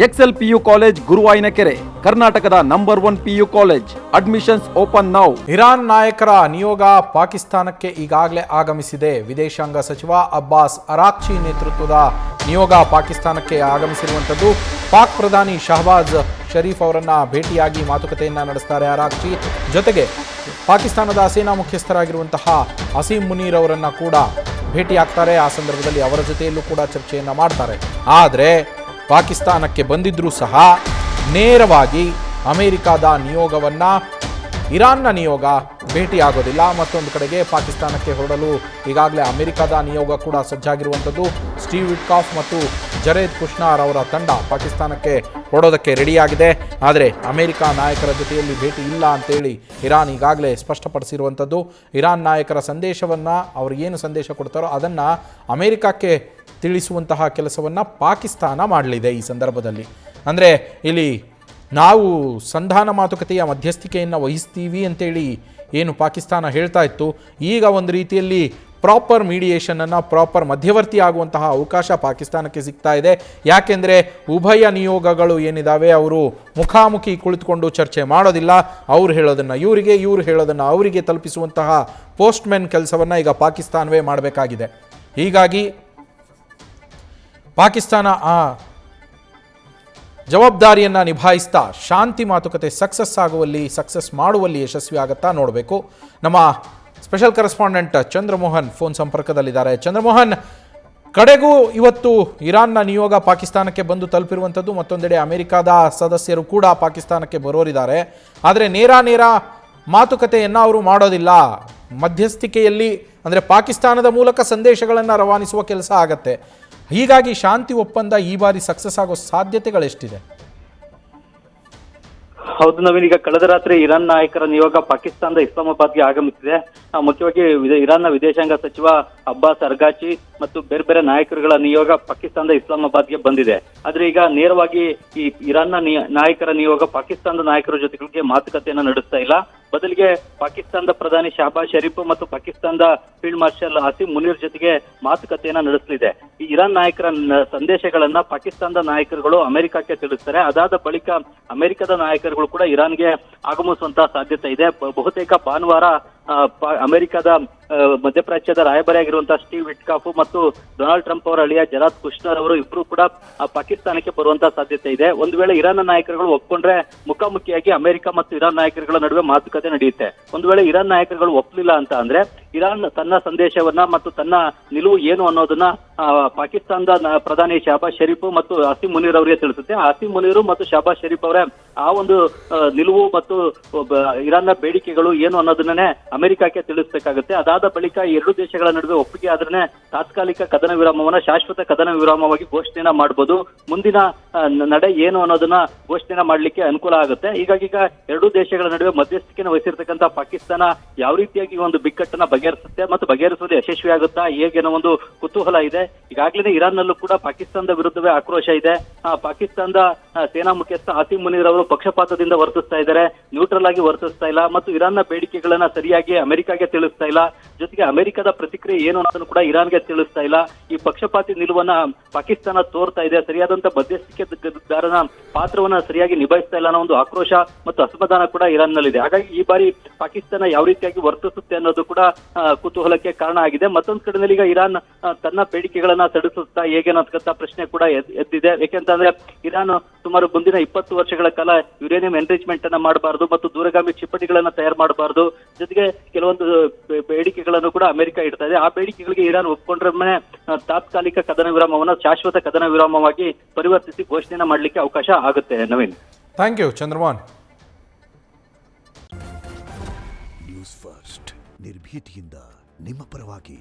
Excel PU college ಗುರುವಾಯಿನಕೆರೆ, ಕರ್ನಾಟಕದ number 1 PU college. Admissions open now. Iran ನಾಯಕರ ನಿಯೋಗ ಪಾಕಿಸ್ತಾನಕ್ಕೆ ಈಗಾಗಲೇ ಆಗಮಿಸಿದೆ. ವಿದೇಶಾಂಗ ಸಚಿವ ಅಬ್ಬಾಸ್ ಅರಾಕ್ಚಿ ನೇತೃತ್ವದ ನಿಯೋಗ ಪಾಕಿಸ್ತಾನಕ್ಕೆ ಆಗಮಿಸಿರುವಂಥದ್ದು. ಪಾಕ್ ಪ್ರಧಾನಿ ಶಹಬಾಜ್ ಶರೀಫ್ ಅವರನ್ನ ಭೇಟಿಯಾಗಿ ಮಾತುಕತೆಯನ್ನ ನಡೆಸ್ತಾರೆ ಅರಾಕ್ಚಿ. ಜೊತೆಗೆ ಪಾಕಿಸ್ತಾನದ ಸೇನಾ ಮುಖ್ಯಸ್ಥರಾಗಿರುವಂತಹ ಅಸೀಂ ಮುನೀರ್ ಅವರನ್ನ ಕೂಡ ಭೇಟಿಯಾಗ್ತಾರೆ. ಆ ಸಂದರ್ಭದಲ್ಲಿ ಅವರ ಜೊತೆಯಲ್ಲೂ ಕೂಡ ಚರ್ಚೆಯನ್ನ ಮಾಡ್ತಾರೆ. ಆದರೆ ಪಾಕಿಸ್ತಾನಕ್ಕೆ ಬಂದಿದ್ರೂ ಸಹ ನೇರವಾಗಿ ಅಮೆರಿಕದ ನಿಯೋಗವನ್ನು ಇರಾನ್ನ ನಿಯೋಗ ಭೇಟಿಯಾಗೋದಿಲ್ಲ. ಮತ್ತೊಂದು ಕಡೆಗೆ ಪಾಕಿಸ್ತಾನಕ್ಕೆ ಹೊರಡಲು ಈಗಾಗಲೇ ಅಮೆರಿಕದ ನಿಯೋಗ ಕೂಡ ಸಜ್ಜಾಗಿರುವಂಥದ್ದು. ಸ್ಟೀವ್ ವಿಟ್ಕಾಫ್ ಮತ್ತು ಜರೇದ್ ಕುಶ್ನಾರ್ ಅವರ ತಂಡ ಪಾಕಿಸ್ತಾನಕ್ಕೆ ಹೊರಡೋದಕ್ಕೆ ರೆಡಿಯಾಗಿದೆ. ಆದರೆ ಅಮೆರಿಕ ನಾಯಕರ ಜೊತೆಯಲ್ಲಿ ಭೇಟಿ ಇಲ್ಲ ಅಂತೇಳಿ ಇರಾನ್ ಈಗಾಗಲೇ ಸ್ಪಷ್ಟಪಡಿಸಿರುವಂಥದ್ದು. ಇರಾನ್ ನಾಯಕರ ಸಂದೇಶವನ್ನು ಅವರು ಏನು ಸಂದೇಶ ಕೊಡ್ತಾರೋ ಅದನ್ನು ಅಮೆರಿಕಕ್ಕೆ ತಿಳಿಸುವಂತಹ ಕೆಲಸವನ್ನು ಪಾಕಿಸ್ತಾನ ಮಾಡಲಿದೆ. ಈ ಸಂದರ್ಭದಲ್ಲಿ ಅಂದರೆ ಇಲ್ಲಿ ನಾವು ಸಂಧಾನ ಮಾತುಕತೆಯ ಮಧ್ಯಸ್ಥಿಕೆಯನ್ನು ವಹಿಸ್ತೀವಿ ಅಂತೇಳಿ ಏನು ಪಾಕಿಸ್ತಾನ ಹೇಳ್ತಾ ಇತ್ತು, ಈಗ ಒಂದು ರೀತಿಯಲ್ಲಿ ಪ್ರಾಪರ್ ಮೀಡಿಯೇಷನನ್ನು, ಪ್ರಾಪರ್ ಮಧ್ಯವರ್ತಿ ಆಗುವಂತಹ ಅವಕಾಶ ಪಾಕಿಸ್ತಾನಕ್ಕೆ ಸಿಗ್ತಾ ಇದೆ. ಯಾಕೆಂದರೆ ಉಭಯ ನಿಯೋಗಗಳು ಏನಿದ್ದಾವೆ ಅವರು ಮುಖಾಮುಖಿ ಕುಳಿತುಕೊಂಡು ಚರ್ಚೆ ಮಾಡೋದಿಲ್ಲ. ಅವ್ರು ಹೇಳೋದನ್ನು ಇವರಿಗೆ, ಇವರು ಹೇಳೋದನ್ನು ಅವರಿಗೆ ತಲುಪಿಸುವಂತಹ ಪೋಸ್ಟ್ಮೆನ್ ಕೆಲಸವನ್ನು ಈಗ ಪಾಕಿಸ್ತಾನವೇ ಮಾಡಬೇಕಾಗಿದೆ. ಹೀಗಾಗಿ ಪಾಕಿಸ್ತಾನ ಆ ಜವಾಬ್ದಾರಿಯನ್ನು ನಿಭಾಯಿಸ್ತಾ ಶಾಂತಿ ಮಾತುಕತೆ ಸಕ್ಸಸ್ ಮಾಡುವಲ್ಲಿ ಯಶಸ್ವಿ ಆಗುತ್ತಾ ನೋಡಬೇಕು. ನಮ್ಮ ಸ್ಪೆಷಲ್ ಕರೆಸ್ಪಾಂಡೆಂಟ್ ಚಂದ್ರಮೋಹನ್ ಫೋನ್ ಸಂಪರ್ಕದಲ್ಲಿದ್ದಾರೆ. ಚಂದ್ರಮೋಹನ್, ಕಡೆಗೂ ಇವತ್ತು ಇರಾನ್ನ ನಿಯೋಗ ಪಾಕಿಸ್ತಾನಕ್ಕೆ ಬಂದು ತಲುಪಿರುವಂಥದ್ದು. ಮತ್ತೊಂದೆಡೆ ಅಮೆರಿಕದ ಸದಸ್ಯರು ಕೂಡ ಪಾಕಿಸ್ತಾನಕ್ಕೆ ಬರೋರಿದ್ದಾರೆ. ಆದರೆ ನೇರ ಮಾತುಕತೆಯನ್ನು ಅವರು ಮಾಡೋದಿಲ್ಲ. ಮಧ್ಯಸ್ಥಿಕೆಯಲ್ಲಿ ಅಂದರೆ ಪಾಕಿಸ್ತಾನದ ಮೂಲಕ ಸಂದೇಶಗಳನ್ನು ರವಾನಿಸುವ ಕೆಲಸ ಆಗತ್ತೆ. ಹೀಗಾಗಿ ಶಾಂತಿ ಒಪ್ಪಂದ ಈ ಬಾರಿ ಸಕ್ಸಸ್ ಆಗೋ ಸಾಧ್ಯತೆಗಳೆಷ್ಟಿದೆ? ಹೌದು ನವೀನ್, ಈಗ ಕಳೆದ ರಾತ್ರಿ ಇರಾನ್ ನಾಯಕರ ನಿಯೋಗ ಪಾಕಿಸ್ತಾನದ ಇಸ್ಲಾಮಾಬಾದ್ಗೆ ಆಗಮಿಸಿದೆ. ಮುಖ್ಯವಾಗಿ ಇರಾನ್ನ ವಿದೇಶಾಂಗ ಸಚಿವ ಅಬ್ಬಾಸ್ ಅರ್ಗಾಚಿ ಮತ್ತು ಬೇರೆ ನಾಯಕರುಗಳ ನಿಯೋಗ ಪಾಕಿಸ್ತಾನದ ಇಸ್ಲಾಮಾಬಾದ್ಗೆ ಬಂದಿದೆ. ಆದ್ರೆ ಈಗ ನೇರವಾಗಿ ಈ ಇರಾನ್ನ ನಾಯಕರ ನಿಯೋಗ ಪಾಕಿಸ್ತಾನದ ನಾಯಕರ ಜೊತೆಗಳಿಗೆ ಮಾತುಕತೆಯನ್ನ ನಡೆಸ್ತಾ ಇಲ್ಲ. ಬದಲಿಗೆ ಪಾಕಿಸ್ತಾನದ ಪ್ರಧಾನಿ ಶಹಬಾಜ್ ಶರೀಫ್ ಮತ್ತು ಪಾಕಿಸ್ತಾನದ ಫೀಲ್ಡ್ ಮಾರ್ಷಲ್ ಅಸೀಂ ಮುನೀರ್ ಜೊತೆಗೆ ಮಾತುಕತೆಯನ್ನ ನಡೆಸಲಿದೆ. ಈ ಇರಾನ್ ನಾಯಕರ ಸಂದೇಶಗಳನ್ನ ಪಾಕಿಸ್ತಾನದ ನಾಯಕರುಗಳು ಅಮೆರಿಕಕ್ಕೆ ತಿಳಿಸ್ತಾರೆ. ಅದಾದ ಬಳಿಕ ಅಮೆರಿಕದ ನಾಯಕರುಗಳು ಕೂಡ ಇರಾನ್ಗೆ ಆಗಮಿಸುವಂತಹ ಸಾಧ್ಯತೆ ಇದೆ. ಬಹುತೇಕ ಭಾನುವಾರ ಅಮೆರಿಕದ ಮಧ್ಯಪ್ರಾಚ್ಯದ ರಾಯಭಾರಿಯಾಗಿರುವಂತಹ ಸ್ಟೀವ್ ವಿಟ್ಕಾಫ್ ಮತ್ತು ಡೊನಾಲ್ಡ್ ಟ್ರಂಪ್ ಅವರ ಅಳಿಯ ಜರಾದ್ ಕುಶ್ನರ್ ಅವರು ಇಬ್ಬರು ಕೂಡ ಪಾಕಿಸ್ತಾನಕ್ಕೆ ಬರುವಂತಹ ಸಾಧ್ಯತೆ ಇದೆ. ಒಂದು ವೇಳೆ ಇರಾನ್ ನಾಯಕರುಗಳು ಒಪ್ಕೊಂಡ್ರೆ ಮುಖಾಮುಖಿಯಾಗಿ ಅಮೆರಿಕ ಮತ್ತು ಇರಾನ್ ನಾಯಕರುಗಳ ನಡುವೆ ಮಾತುಕತೆ ನಡೆಯುತ್ತೆ. ಒಂದು ವೇಳೆ ಇರಾನ್ ನಾಯಕರುಗಳು ಒಪ್ಪಲಿಲ್ಲ ಅಂತ ಅಂದ್ರೆ ಇರಾನ್ ತನ್ನ ಸಂದೇಶವನ್ನ ಮತ್ತು ತನ್ನ ನಿಲುವು ಏನು ಅನ್ನೋದನ್ನ ಪಾಕಿಸ್ತಾನದ ಪ್ರಧಾನಿ ಶಹಬಾಜ್ ಶರೀಫ್ ಮತ್ತು ಅಸೀಂ ಮುನೀರ್ ಅವರಿಗೆ ತಿಳಿಸುತ್ತೆ. ಅಸೀಂ ಮುನೀರ್ ಮತ್ತು ಶಹಬಾಜ್ ಶರೀಫ್ ಅವರೇ ಆ ಒಂದು ನಿಲುವು ಮತ್ತು ಇರಾನ್ನ ಬೇಡಿಕೆಗಳು ಏನು ಅನ್ನೋದನ್ನೇ ಅಮೆರಿಕಕ್ಕೆ ತಿಳಿಸಬೇಕಾಗುತ್ತೆ. ಅದಾದ ಬಳಿಕ ಎರಡು ದೇಶಗಳ ನಡುವೆ ಒಪ್ಪಿಗೆ ಆದ್ರೆ ತಾತ್ಕಾಲಿಕ ಕದನ ವಿರಾಮವನ್ನ ಶಾಶ್ವತ ಕದನ ವಿರಾಮವಾಗಿ ಘೋಷಣೆಯನ್ನ ಮಾಡಬಹುದು. ಮುಂದಿನ ನಡೆ ಏನು ಅನ್ನೋದನ್ನ ಘೋಷಣೆಯನ್ನ ಮಾಡ್ಲಿಕ್ಕೆ ಅನುಕೂಲ ಆಗುತ್ತೆ. ಹೀಗಾಗಿ ಈಗ ಎರಡೂ ದೇಶಗಳ ನಡುವೆ ಮಧ್ಯಸ್ಥಿಕೆಯನ್ನು ವಹಿಸಿರ್ತಕ್ಕಂಥ ಪಾಕಿಸ್ತಾನ ಯಾವ ರೀತಿಯಾಗಿ ಒಂದು ಬಿಕ್ಕಟ್ಟನ್ನ ಬಗೆಹರಿಸುತ್ತೆ ಮತ್ತು ಬಗೆಹರಿಸುವುದು ಯಶಸ್ವಿ ಆಗುತ್ತಾ ಹೇಗೇನೋ ಒಂದು ಕುತೂಹಲ ಇದೆ. ಈಗಾಗಲೇ ಇರಾನ್ ನಲ್ಲೂ ಕೂಡ ಪಾಕಿಸ್ತಾನದ ವಿರುದ್ಧವೇ ಆಕ್ರೋಶ ಇದೆ. ಪಾಕಿಸ್ತಾನದ ಸೇನಾ ಮುಖ್ಯಸ್ಥ ಅಸೀಂ ಮುನೀರ್ ಅವರು ಪಕ್ಷಪಾತದಿಂದ ವರ್ತಿಸ್ತಾ ಇದ್ದಾರೆ, ನ್ಯೂಟ್ರಲ್ ಆಗಿ ವರ್ತಿಸ್ತಾ ಇಲ್ಲ ಮತ್ತು ಇರಾನ್ನ ಬೇಡಿಕೆಗಳನ್ನ ಸರಿಯಾಗಿ ಅಮೆರಿಕಾಗೆ ತಿಳಿಸ್ತಾ ಇಲ್ಲ. ಜೊತೆಗೆ ಅಮೆರಿಕದ ಪ್ರತಿಕ್ರಿಯೆ ಏನು ಅನ್ನೋದನ್ನು ಕೂಡ ಇರಾನ್ಗೆ ತಿಳಿಸ್ತಾ ಇಲ್ಲ. ಈ ಪಕ್ಷಪಾತಿ ನಿಲುವನ್ನ ಪಾಕಿಸ್ತಾನ ತೋರ್ತಾ ಇದೆ. ಸರಿಯಾದಂತ ಮಧ್ಯಸ್ಥಿಕೆದಾರನ ಪಾತ್ರವನ್ನ ಸರಿಯಾಗಿ ನಿಭಾಯಿಸ್ತಾ ಇಲ್ಲ ಅನ್ನೋ ಒಂದು ಆಕ್ರೋಶ ಮತ್ತು ಅಸಮಾಧಾನ ಕೂಡ ಇರಾನ್ ನಲ್ಲಿದೆ. ಹಾಗಾಗಿ ಈ ಬಾರಿ ಪಾಕಿಸ್ತಾನ ಯಾವ ರೀತಿಯಾಗಿ ವರ್ತಿಸುತ್ತೆ ಅನ್ನೋದು ಕೂಡ ಕುತೂಹಲಕ್ಕೆ ಕಾರಣ ಆಗಿದೆ. ಮತ್ತೊಂದು ಕಡೆಯಲ್ಲಿ ಈಗ ಇರಾನ್ ತನ್ನ ಬೇಡಿಕೆಗಳನ್ನ ತಡಿಸುತ್ತಾ ಹೇಗೆ ಅನ್ನೋದಕ್ಕಂತ ಪ್ರಶ್ನೆ ಕೂಡ ಎದ್ದಿದೆ. ಯಾಕೆಂತಂದ್ರೆ ಇರಾನ್ ಸುಮಾರು ಮುಂದಿನ 20 ವರ್ಷಗಳ ಕಾಲ ಯುರೇನಿಯಂ ಎನ್ರಿಚ್ಮೆಂಟ್ ಅನ್ನ ಮಾಡಬಾರದು ಮತ್ತು ದೂರಗಾಮಿ ಕ್ಷಿಪಣಿಗಳನ್ನ ತಯಾರು ಮಾಡಬಾರದು. ಜೊತೆಗೆ ಕೆಲವೊಂದು ಬೇಡಿಕೆಗಳನ್ನು ಕೂಡ ಅಮೆರಿಕ ಇಡ್ತಾ ಇದೆ. ಆ ಬೇಡಿಕೆಗಳಿಗೆ ಇರಾನ್ ಒಪ್ಕೊಂಡ್ರೆ ತಾತ್ಕಾಲಿಕ ಕದನ ವಿರಾಮವನ್ನು ಶಾಶ್ವತ ಕದನ ವಿರಾಮವಾಗಿ ಪರಿವರ್ತಿಸಿ ಘೋಷಣೆಯನ್ನ ಮಾಡಲಿಕ್ಕೆ ಅವಕಾಶ ಆಗುತ್ತೆ. Naveen, thank you Chandramohan. News first ನಿರ್ಭೀತಿಯಿಂದ ನಿಮ್ಮ ಪರವಾಗಿ.